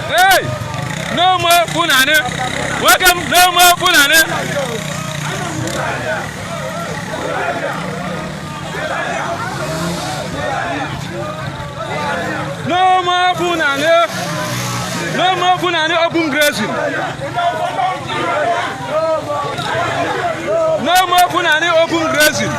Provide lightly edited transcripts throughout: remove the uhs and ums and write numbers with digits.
Hey, no more Funane. Welcome, no more Funane. No more Funane. No more Funane open grazing. No more Funane open grazing.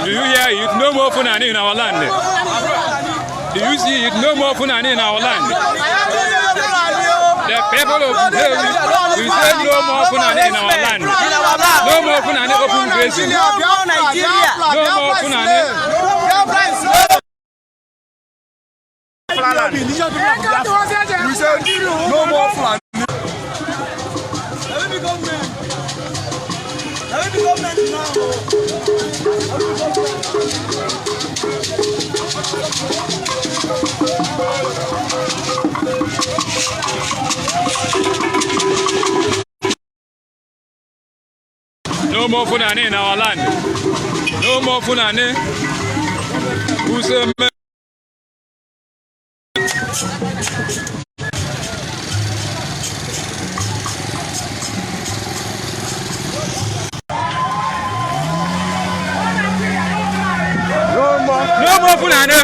Do you hear it? No more Funani in our land. Do you see it? No more Funani in our land. The people of Nnewi, we say no more Funani in our land. No more Funani open grazing. No more Funani. We say no more Funani. No more Funani in our land. No more Funani. Who say no more Funani.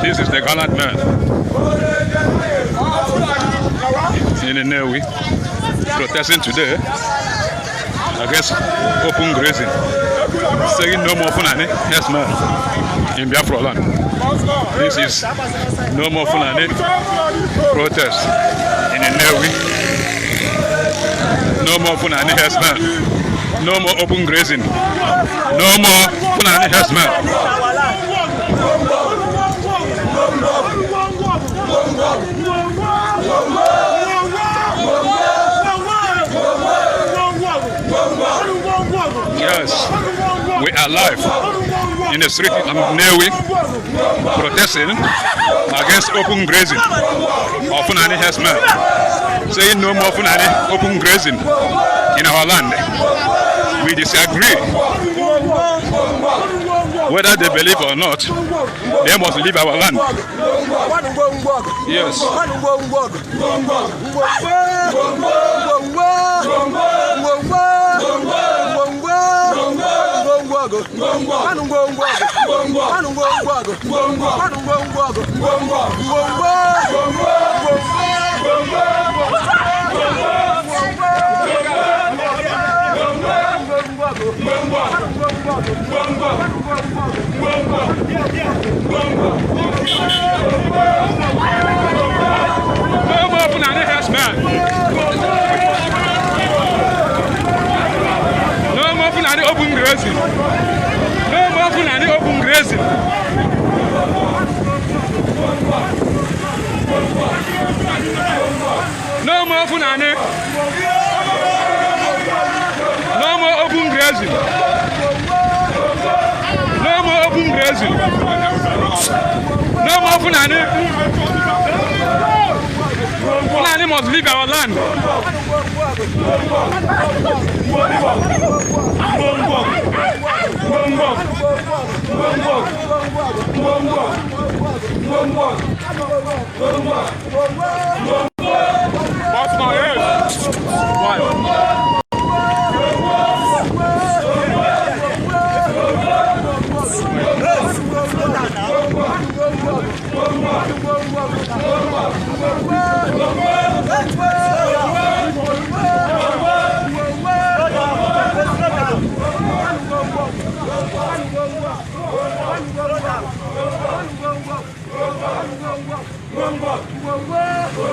This is the gallant man in Nnewi protesting today against open grazing, saying no more Funani, yes man, in Biafra land. This is no more Funani protest in Nnewi. No more Funani, yes man. No more open grazing. No more Funani, yes man. Yes, we are live in the street of Nnewi protesting against open grazing of Funani herdsmen, saying no more Funani open grazing in our land. We disagree. Whether they believe or not, they must leave our land. Yes. No more Funani herdsmen. grazing. No more Fulani open grazing. No more Fulani. No more open grazing. No more open grazing. No more Fulani. Fulani must leave our land. What's my head? Why?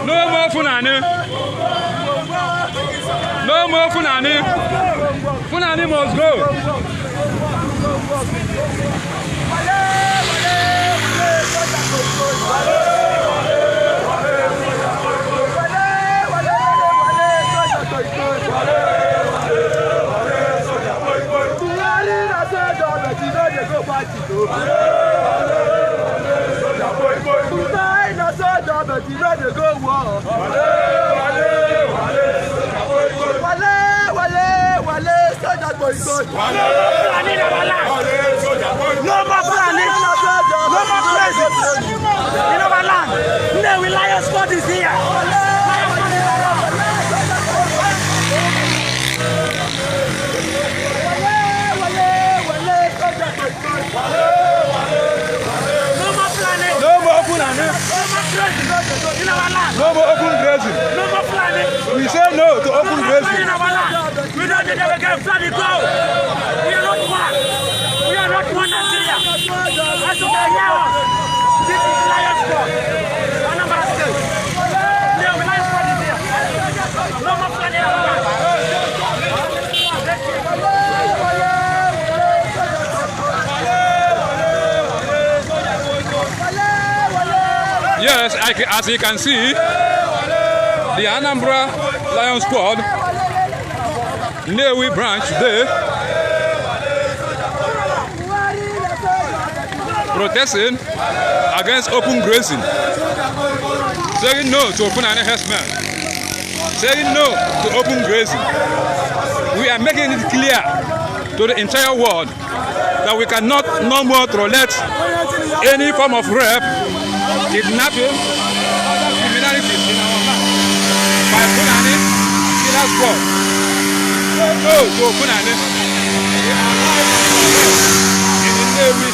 No more Fulani. No more Fulani. Fulani must go. No more planning, no more crazy in our land. No, we lion spot is here. No more planning, no more planning, no more crazy in our land. No more open grazing. No more planning. We say no to open grazing. In our land. We don't need to get flooded go. We are not one. We are not one Nigeria. As you can hear us, this is Lion Sport. Anambra State. No, Lion Sport is here. No more flooding in our land. Yes, as you can see, the Anambra Lion Squad, Nnewi branch today, protesting against open grazing, saying no to Fulani herdsmen, saying no to open grazing. We are making it clear to the entire world that we cannot no more tolerate any form of rape, kidnapping, other criminalities in our land by Fulani killer squad. No to Fulani. In the Nnewi.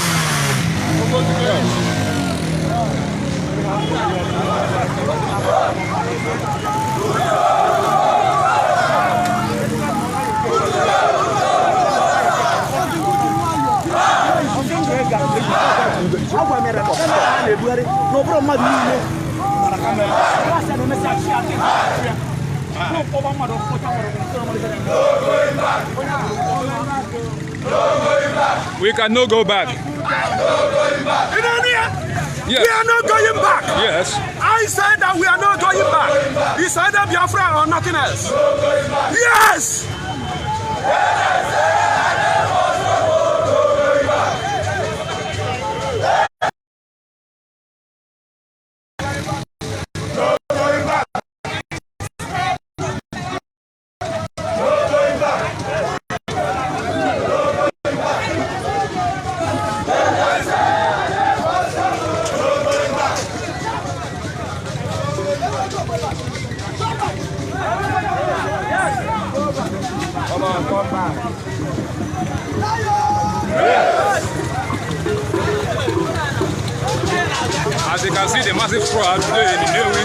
We cannot go back. Yes. We are not going back. Yes. I said that we are not going back. It's either Biafra or nothing else. Yes! As you can see, the massive crowd today in the Nnewi.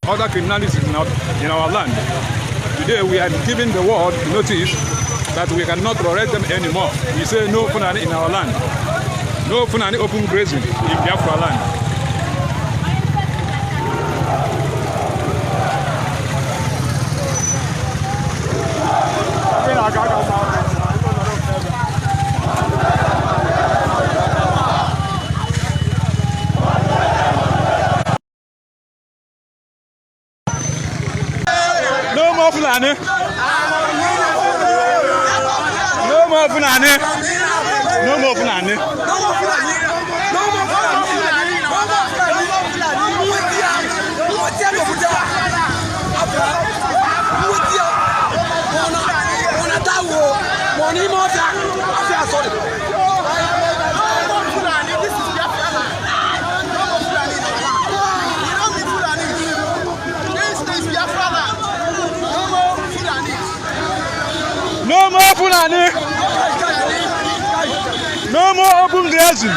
Other criminalities in our land. Today we are giving the world notice that we cannot tolerate them anymore. We say no Fulani in our land. No Fulani open grazing in Biafra land. more Fulani. No more Fulani. No more Fulani. No more Fulani. No more open grazing.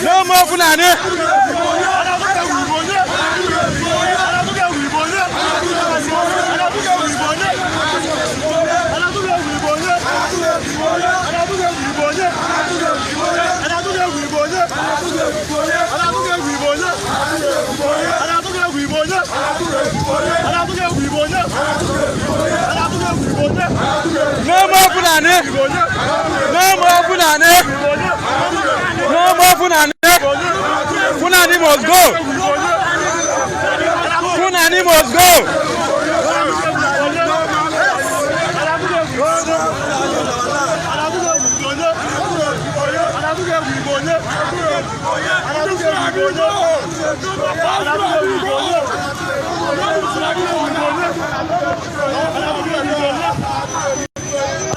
No more Fulani. No more Fulani. No more Fulani. No more Fulani. Fulani must go. Fulani must go. Hello.